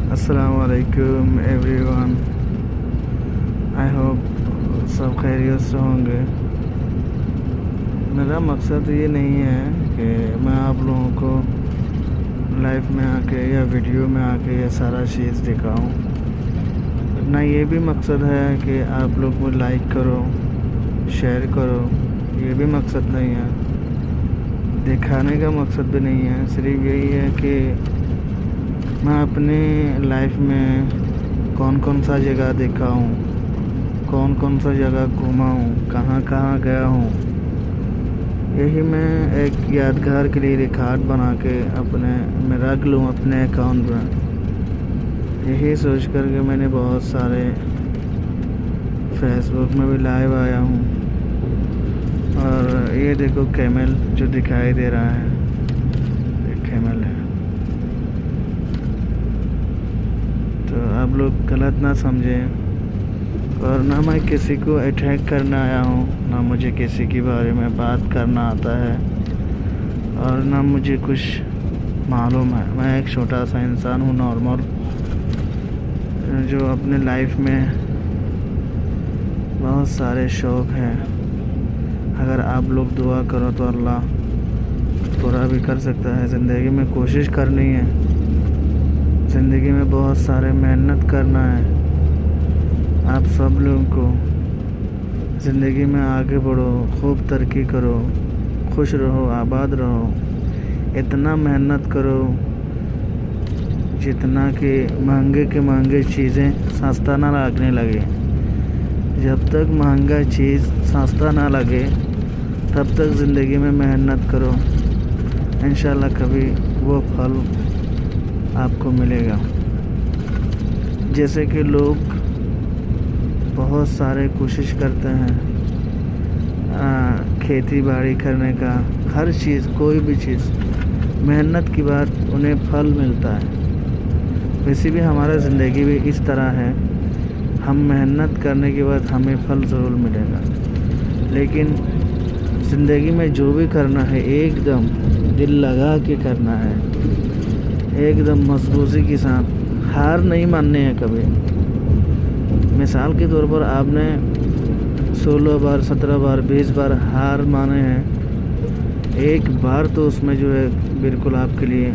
السلام علیکم every one, I hope سب خیریت سے ہوں گے۔ میرا مقصد یہ نہیں ہے کہ میں آپ لوگوں کو لائف میں آ کے یا ویڈیو میں آ کے یہ سارا چیز دکھاؤں، نہ یہ بھی مقصد ہے کہ آپ لوگ کو لائک کرو، شیئر کرو، یہ بھی مقصد نہیں ہے۔ دکھانے کا مقصد بھی نہیں ہے، صرف یہی ہے کہ میں اپنے لائف میں کون کون سا جگہ دیکھا ہوں، کون کون سا جگہ گھوما ہوں، کہاں کہاں گیا ہوں، یہی میں ایک یادگار کے لیے ریکارڈ بنا کے میں رکھ لوں اپنے اکاؤنٹ میں۔ یہی سوچ کر کے میں نے بہت سارے فیس بک میں بھی لائیو آیا ہوں۔ اور یہ دیکھو کیمل جو دکھائی دے رہا ہے، یہ کیمل ہے۔ تو آپ لوگ غلط نہ سمجھیں، اور نہ میں کسی کو اٹیک کرنے آیا ہوں، نہ مجھے کسی کے بارے میں بات کرنا آتا ہے، اور نہ مجھے کچھ معلوم ہے۔ میں ایک چھوٹا سا انسان ہوں، نارمل، جو اپنے لائف میں بہت سارے شوق ہیں۔ اگر آپ لوگ دعا کرو تو اللہ پورا بھی کر سکتا ہے۔ زندگی میں کوشش کرنی ہے، زندگی میں بہت سارے محنت کرنا ہے۔ آپ سب لوگوں کو زندگی میں آگے بڑھو، خوب ترقی کرو، خوش رہو، آباد رہو، اتنا محنت کرو جتنا کہ مہنگے چیزیں سستا نہ لگنے لگے۔ جب تک مہنگا چیز سستا نہ لگے تب تک زندگی میں محنت کرو، انشاءاللہ کبھی وہ پھل آپ کو ملے گا۔ جیسے کہ لوگ بہت سارے کوشش کرتے ہیں کھیتی باڑی کرنے کا، ہر چیز، کوئی بھی چیز، محنت کی بات انہیں پھل ملتا ہے۔ ویسے بھی ہمارا زندگی بھی اس طرح ہے، ہم محنت کرنے کے بعد ہمیں پھل ضرور ملے گا، لیکن زندگی میں جو بھی کرنا ہے ایک دم دل لگا کے کرنا ہے، ایک دم مضبوطی کے ساتھ، ہار نہیں ماننے ہے کبھی۔ مثال کے طور پر آپ نے 16 بار، 17 بار، 20 بار ہار مانے ہیں، ایک بار تو اس میں جو ہے بالکل آپ کے لیے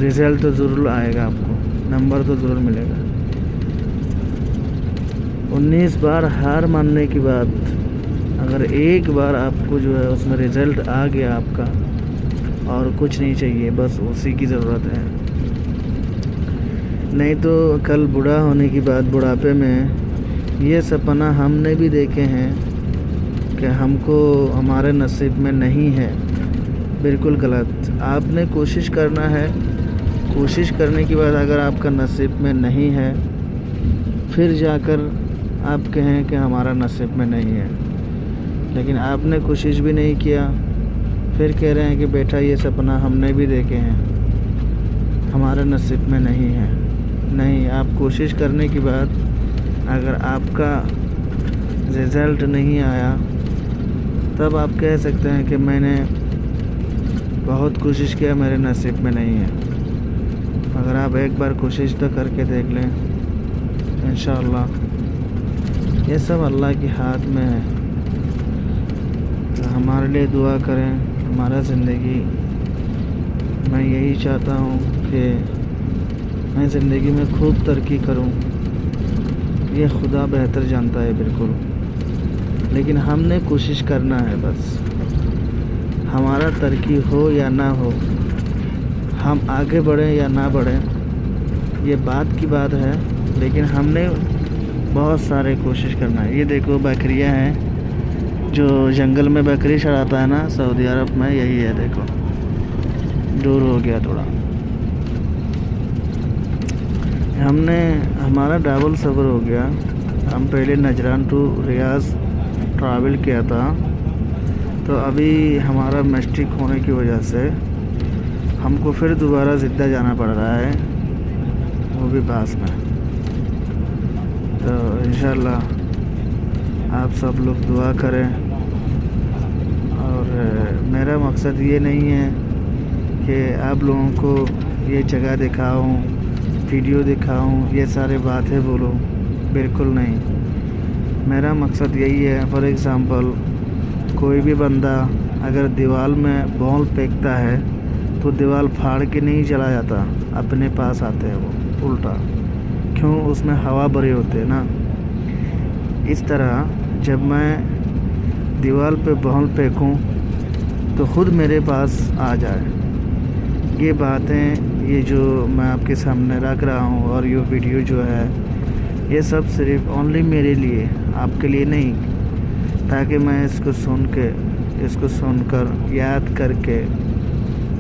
رزلٹ تو ضرور آئے گا، آپ کو نمبر تو ضرور ملے گا۔ 19 بار ہار ماننے کے بعد اگر ایک بار آپ کو جو ہے اس میں رزلٹ آ گیا آپ کا، اور کچھ نہیں چاہیے، بس اسی کی ضرورت ہے۔ نہیں تو کل بوڑھا ہونے کی بعد، بڑھاپے میں یہ سپنا ہم نے بھی دیکھے ہیں کہ ہم کو ہمارے نصیب میں نہیں ہے، بالکل غلط۔ آپ نے کوشش کرنا ہے، کوشش کرنے کے بعد اگر آپ کا نصیب میں نہیں ہے، پھر جا کر آپ کہیں کہ ہمارا نصیب میں نہیں ہے۔ لیکن آپ نے کوشش بھی نہیں کیا، پھر کہہ رہے ہیں کہ بیٹا یہ سپنا ہم نے بھی دیکھے ہیں، ہمارے نصیب میں نہیں ہے۔ نہیں، آپ کوشش کرنے کے بعد اگر آپ کا رزلٹ نہیں آیا، تب آپ کہہ سکتے ہیں کہ میں نے بہت کوشش کیا، میرے نصیب میں نہیں ہے۔ اگر آپ ایک بار کوشش تو کر کے دیکھ لیں، انشاءاللہ یہ سب اللہ کے ہاتھ میں ہے۔ تو ہمارے لیے دعا کریں، ہمارا زندگی، میں یہی چاہتا ہوں کہ میں زندگی میں خوب ترقی کروں، یہ خدا بہتر جانتا ہے بالکل، لیکن ہم نے کوشش کرنا ہے بس۔ ہمارا ترقی ہو یا نہ ہو، ہم آگے بڑھیں یا نہ بڑھیں، یہ بات کی بات ہے، لیکن ہم نے بہت سارے کوشش کرنا ہے۔ یہ دیکھو بکریاں ہیں، جو جنگل میں بکری چراتا ہے نا سعودی عرب میں، یہی ہے، دیکھو دور ہو گیا تھوڑا۔ ہمارا ڈبل سفر ہو گیا۔ ہم پہلے نجران ٹو ریاض ٹریول کیا تھا، تو ابھی ہمارا مسٹیک ہونے کی وجہ سے ہم کو پھر دوبارہ جدہ جانا پڑ رہا ہے، وہ بھی پاس میں۔ تو انشاءاللہ آپ سب لوگ دعا کریں، اور میرا مقصد یہ نہیں ہے کہ آپ لوگوں کو یہ جگہ دکھاؤں، ویڈیو دکھاؤں، یہ سارے باتیں بولوں، بالکل نہیں۔ میرا مقصد یہی ہے، فار ایگزامپل کوئی بھی بندہ اگر دیوار میں بال پھینکتا ہے تو دیوار پھاڑ کے نہیں چلا جاتا، اپنے پاس آتے ہیں وہ الٹا، کیوں؟ اس میں ہوا بھری ہوتے ہیں نا۔ اس طرح جب میں دیوار پہ بال پھینکوں تو خود میرے پاس آ جائے۔ یہ باتیں، یہ جو میں آپ کے سامنے رکھ رہا ہوں اور یہ ویڈیو جو ہے، یہ سب صرف اونلی میرے لیے، آپ کے لیے نہیں، تاکہ میں اس کو سن کر یاد کر کے،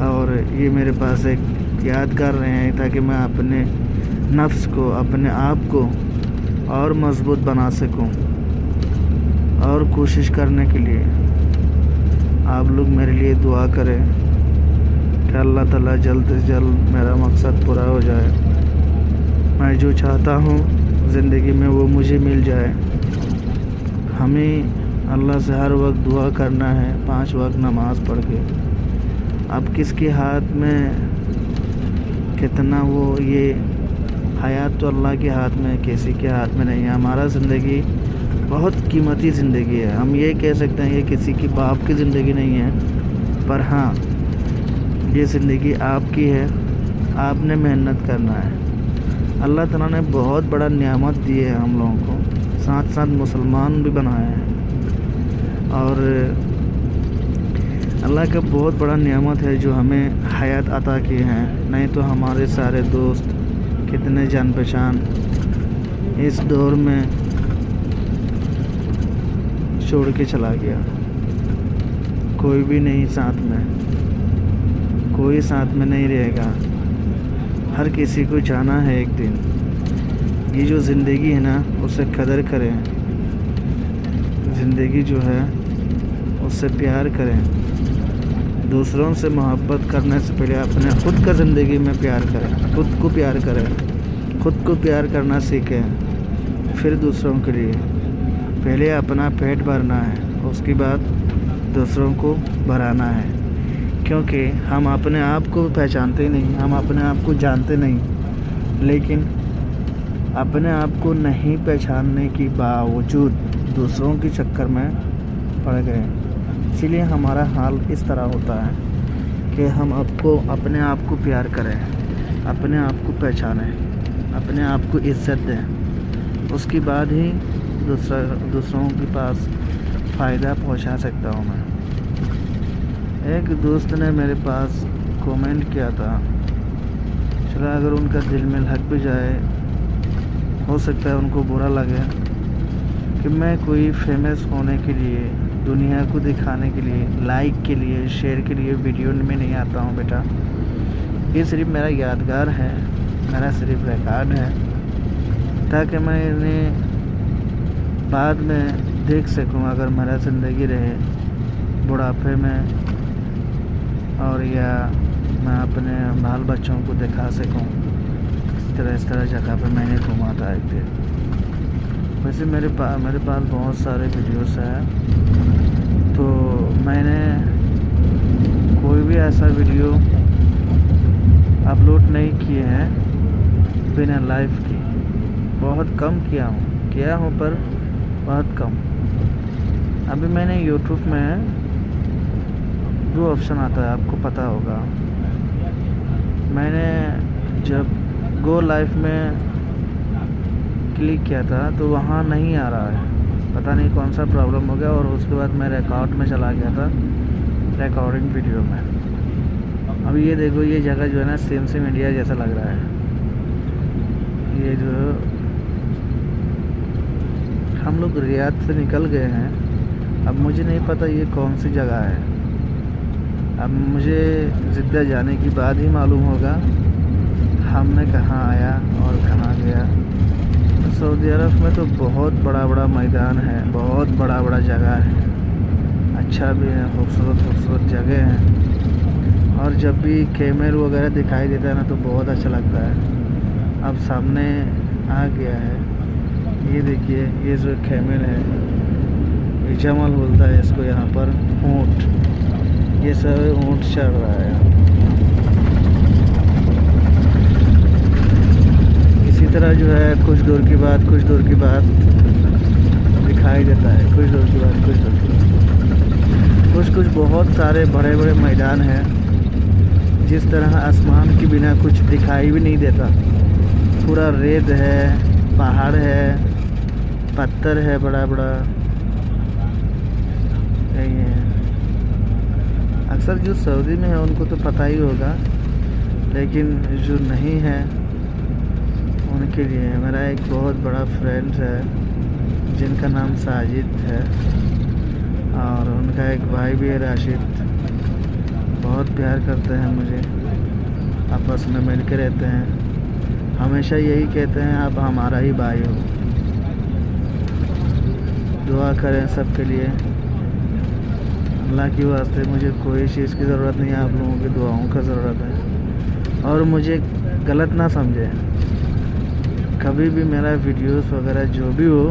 اور یہ میرے پاس ایک یادگار رہے ہیں، تاکہ میں اپنے نفس کو، اپنے آپ کو اور مضبوط بنا سکوں، اور کوشش کرنے کے لیے آپ لوگ میرے لیے دعا کریں کہ اللہ تعالیٰ جلد سے جلد میرا مقصد پورا ہو جائے، میں جو چاہتا ہوں زندگی میں وہ مجھے مل جائے۔ ہمیں اللہ سے ہر وقت دعا کرنا ہے، 5 وقت نماز پڑھ کے۔ اب کس کے ہاتھ میں کتنا یہ حیات تو اللہ کے ہاتھ میں، کسی کے ہاتھ میں نہیں ہے۔ ہمارا زندگی بہت قیمتی زندگی ہے، ہم یہ کہہ سکتے ہیں یہ کسی کی باپ کی زندگی نہیں ہے، پر ہاں یہ زندگی آپ کی ہے، آپ نے محنت کرنا ہے۔ اللہ تعالیٰ نے بہت بڑا نعمت دی ہے ہم لوگوں کو، ساتھ ساتھ مسلمان بھی بنائے ہیں، اور اللہ کا بہت بڑا نعمت ہے جو ہمیں حیات عطا کی ہیں، نہیں تو ہمارے سارے دوست کتنے جان پہچان اس دور میں چھوڑ کے چلا گیا، کوئی بھی نہیں ساتھ میں، کوئی ساتھ میں نہیں رہے گا، ہر کسی کو جانا ہے ایک دن۔ یہ جو زندگی ہے نا، اسے قدر کریں، زندگی جو ہے اس سے پیار کریں، دوسروں سے محبت کرنے سے پہلے اپنے خود کا زندگی میں پیار کریں، خود کو پیار کریں، خود کو پیار کرنا سیکھیں، پھر دوسروں کے لیے۔ پہلے اپنا پیٹ بھرنا ہے، اس کے بعد دوسروں کو بھرانا ہے، کیونکہ ہم اپنے آپ کو پہچانتے نہیں، ہم اپنے آپ کو جانتے نہیں، لیکن اپنے آپ کو نہیں پہچاننے کے باوجود دوسروں کے چکر میں پڑ گئے۔ اسی لیے ہمارا حال اس طرح ہوتا ہے کہ ہم اپنے آپ کو پیار کریں، اپنے آپ کو پہچانیں، اپنے آپ کو عزت دیں، اس کے بعد ہی دوسروں کے پاس فائدہ پہنچا سکتا ہوں میں۔ ایک دوست نے میرے پاس کومنٹ کیا تھا، چلا اگر ان کا دل میں لگ بھی جائے، ہو سکتا ہے ان کو برا لگے کہ میں کوئی فیمس ہونے کے لیے، دنیا کو دکھانے کے لیے، لائک کے لیے، شیئر کے لیے ویڈیو میں نہیں آتا ہوں۔ بیٹا، یہ صرف میرا یادگار ہے، میرا صرف ریکارڈ ہے، تاکہ میں انہیں بعد میں دیکھ سکوں، اگر میرا زندگی رہے بڑھاپے میں، اور یا میں اپنے بال بچوں کو دکھا سکوں اس طرح جگہ پہ میں نے گھوما تھا ایک دن۔ ویسے میرے پاس بہت سارے ویڈیوز ہیں، تو میں نے کوئی بھی ایسا ویڈیو اپلوڈ نہیں کیے ہیں بنا لائف کی، بہت کم کیا ہوں پر بہت کم۔ ابھی میں نے یوٹیوب میں 2 آپشن آتا ہے، آپ کو پتہ ہوگا، میں نے جب گو لائف میں کلک کیا تھا تو وہاں نہیں آ رہا ہے، پتہ نہیں کون سا پرابلم ہو گیا، اور اس کے بعد میں ریکارڈ میں چلا گیا تھا، ریکارڈنگ ویڈیو میں۔ اب یہ دیکھو، یہ جگہ جو ہے نا سیم انڈیا جیسا لگ رہا ہے، یہ جو ہم لوگ ریاض سے نکل گئے ہیں، اب مجھے نہیں پتہ یہ کون سی جگہ ہے، اب مجھے جدہ جانے کے بعد ہی معلوم ہوگا ہم نے کہاں آیا اور کہاں گیا۔ سعودی عرب میں تو بہت بڑا میدان ہے، بہت بڑا جگہ ہے، اچھا بھی ہے، خوبصورت جگہ ہیں، اور جب بھی کیمل وغیرہ دکھائی دیتا ہے نا تو بہت اچھا لگتا ہے۔ اب سامنے آ گیا ہے، یہ دیکھیے، یہ جو کیمل ہے، یہ جمل بولتا ہے اس کو یہاں پر، اونٹ، یہ سب اونٹ چڑھ رہا ہے۔ طرح جو ہے کچھ دور کے بعد دکھائی دیتا ہے، کچھ دور کے بعد کچھ بہت سارے بڑے بڑے میدان ہیں، جس طرح آسمان کے بنا کچھ دکھائی بھی نہیں دیتا، پورا ریت ہے، پہاڑ ہے، پتھر ہے بڑا بڑا، یہی ہے۔ اکثر جو سعودی میں ہے ان کو تو پتہ ہی ہوگا، لیکن جو نہیں ہے ان کے لیے میرا ایک بہت بڑا فرینڈ ہے جن کا نام ساجد ہے، اور ان کا ایک بھائی بھی ہے راشد، بہت پیار کرتے ہیں مجھے، آپس میں مل کے رہتے ہیں، ہمیشہ یہی کہتے ہیں آپ ہمارا ہی بھائی ہو۔ دعا کریں سب کے لیے، اللہ کے واسطے مجھے کوئی چیز کی ضرورت نہیں ہے، آپ لوگوں کی دعاؤں کا ضرورت ہے۔ اور مجھے غلط نہ سمجھیں، کبھی بھی میرا ویڈیوز وغیرہ جو بھی ہو،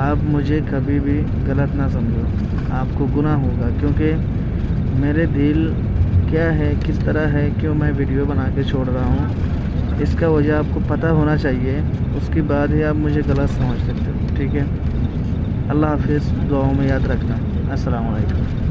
آپ مجھے کبھی بھی غلط نہ سمجھو، آپ کو گناہ ہوگا، کیونکہ میرے دل کیا ہے، کس طرح ہے، کیوں میں ویڈیو بنا کے چھوڑ رہا ہوں، اس کا وجہ آپ کو پتہ ہونا چاہیے، اس کے بعد ہی آپ مجھے غلط سمجھ سکتے ہو، ٹھیک ہے؟ اللہ حافظ، دعاؤں میں یاد رکھنا، السلام علیکم۔